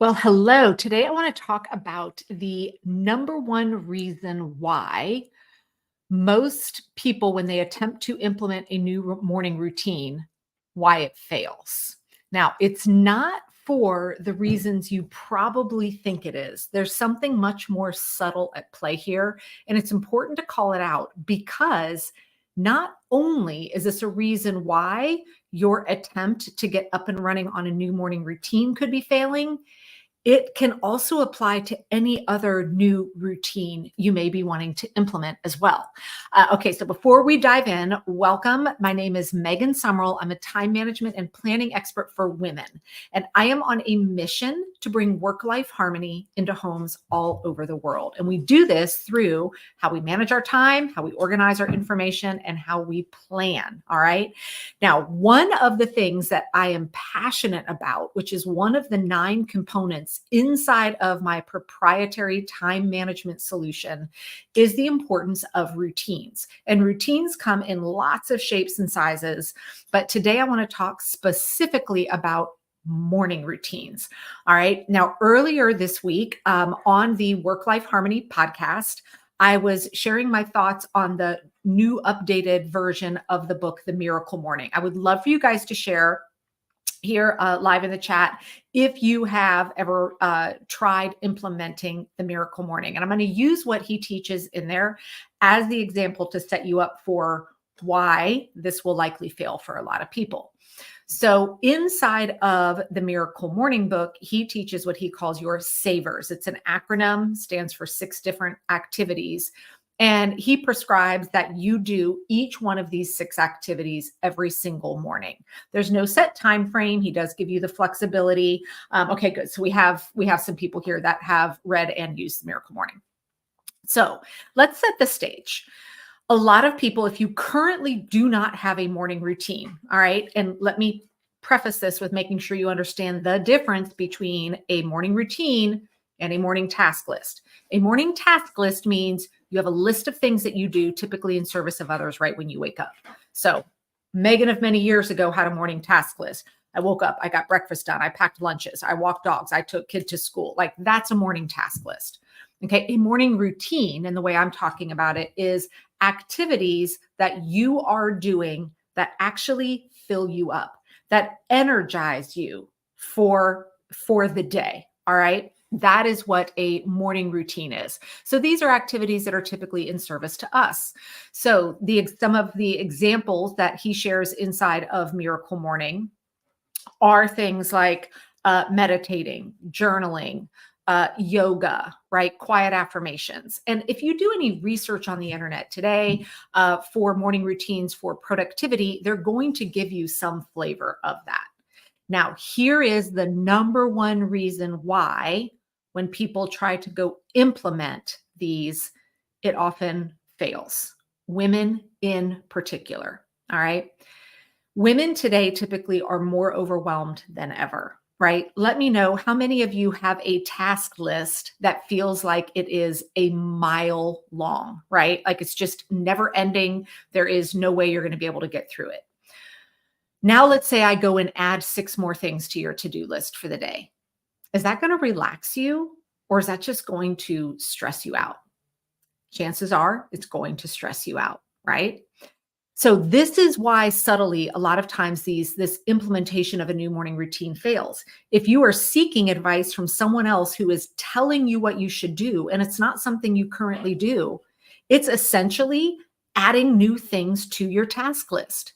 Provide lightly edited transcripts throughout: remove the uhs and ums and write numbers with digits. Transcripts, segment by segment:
Well, hello. Today I want to talk about the number one reason why most people, when they attempt to implement a new morning routine, why it fails. Now, it's not for the reasons you probably think it is. There's something much more subtle at play here, and it's important to call it out because not only is this a reason why your attempt to get up and running on a new morning routine could be failing, it can also apply to any other new routine you may be wanting to implement as well. Okay, so before we dive in, welcome. My name is Megan Summerall. I'm a time management and planning expert for women, and I am on a mission to bring work-life harmony into homes all over the world. And we do this through how we manage our time, how we organize our information, and how we plan. All right. Now, one of the things that I am passionate about, which is one of the 9 components inside of my proprietary time management solution, is the importance of routines. And routines come in lots of shapes and sizes. But today I want to talk specifically about morning routines. All right. Now, earlier this week on the Work Life Harmony podcast, I was sharing my thoughts on the new updated version of the book, The Miracle Morning. I would love for you guys to share here live in the chat if you have ever tried implementing The Miracle Morning. And I'm going to use what he teaches in there as the example to set you up for why this will likely fail for a lot of people. So inside of the Miracle Morning book, he teaches what he calls your savers. It's an acronym, stands for 6 different activities. And he prescribes that you do each one of these 6 activities every single morning. There's no set time frame. He does give you the flexibility. Okay, good. So we have some people here that have read and used the Miracle Morning. So let's set the stage. A lot of people, if you currently do not have a morning routine, all right, and let me preface this with making sure you understand the difference between a morning routine and a morning task list. A morning task list means you have a list of things that you do typically in service of others right when you wake up. So Megan of many years ago had a morning task list. I woke up, I got breakfast done, I packed lunches, I walked dogs, I took kids to school. Like that's a morning task list. Okay, a morning routine, and the way I'm talking about it is activities that you are doing that actually fill you up, that energize you for the day. All right. That is what a morning routine is. So these are activities that are typically in service to us. So some of the examples that he shares inside of Miracle Morning are things like meditating, journaling, yoga, right? Quiet affirmations. And if you do any research on the internet today for morning routines for productivity, they're going to give you some flavor of that. Now, here is the number one reason why when people try to go implement these, it often fails. Women in particular. All right. Women today typically are more overwhelmed than ever, right? Let me know how many of you have a task list that feels like it is a mile long, right? Like it's just never ending. There is no way you're going to be able to get through it. Now, let's say I go and add 6 more things to your to-do list for the day. Is that going to relax you, or is that just going to stress you out? Chances are it's going to stress you out, right? So this is why subtly, a lot of times this implementation of a new morning routine fails. If you are seeking advice from someone else who is telling you what you should do, and it's not something you currently do, it's essentially adding new things to your task list.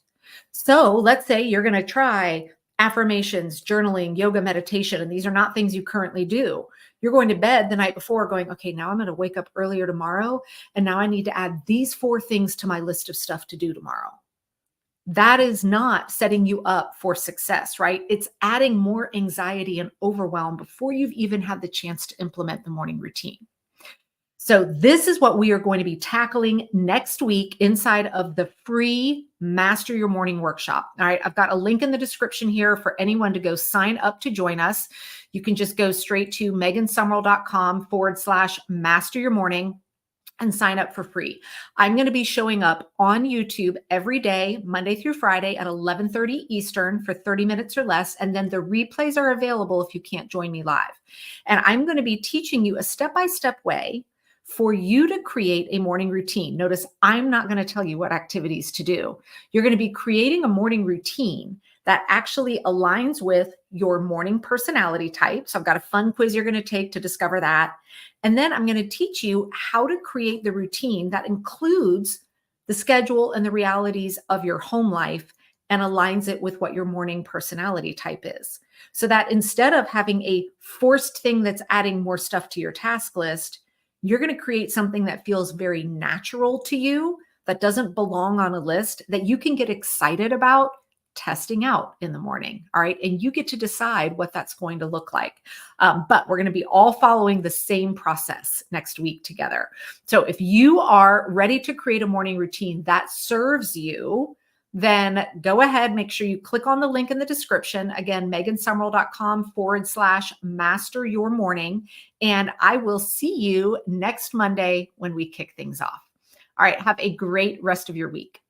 So let's say you're going to try affirmations, journaling, yoga, meditation, and these are not things you currently do. You're going to bed the night before going, okay, now I'm going to wake up earlier tomorrow. And now I need to add these 4 things to my list of stuff to do tomorrow. That is not setting you up for success, right? It's adding more anxiety and overwhelm before you've even had the chance to implement the morning routine. So this is what we are going to be tackling next week inside of the free Master Your Morning workshop. All right, I've got a link in the description here for anyone to go sign up to join us. You can just go straight to megansummerall.com/master your morning. and sign up for free. I'm going to be showing up on YouTube every day, Monday through Friday at 11:30 Eastern for 30 minutes or less. And then the replays are available if you can't join me live. And I'm going to be teaching you a step-by-step way for you to create a morning routine. Notice I'm not going to tell you what activities to do. You're going to be creating a morning routine that actually aligns with your morning personality type. So I've got a fun quiz you're going to take to discover that. And then I'm going to teach you how to create the routine that includes the schedule and the realities of your home life and aligns it with what your morning personality type is. So that instead of having a forced thing that's adding more stuff to your task list, you're going to create something that feels very natural to you, that doesn't belong on a list, that you can get excited about testing out in the morning. All right. And you get to decide what that's going to look like. But we're going to be all following the same process next week together. So if you are ready to create a morning routine that serves you, then go ahead, make sure you click on the link in the description. Again, megansummerall.com/master your morning. And I will see you next Monday when we kick things off. All right. Have a great rest of your week.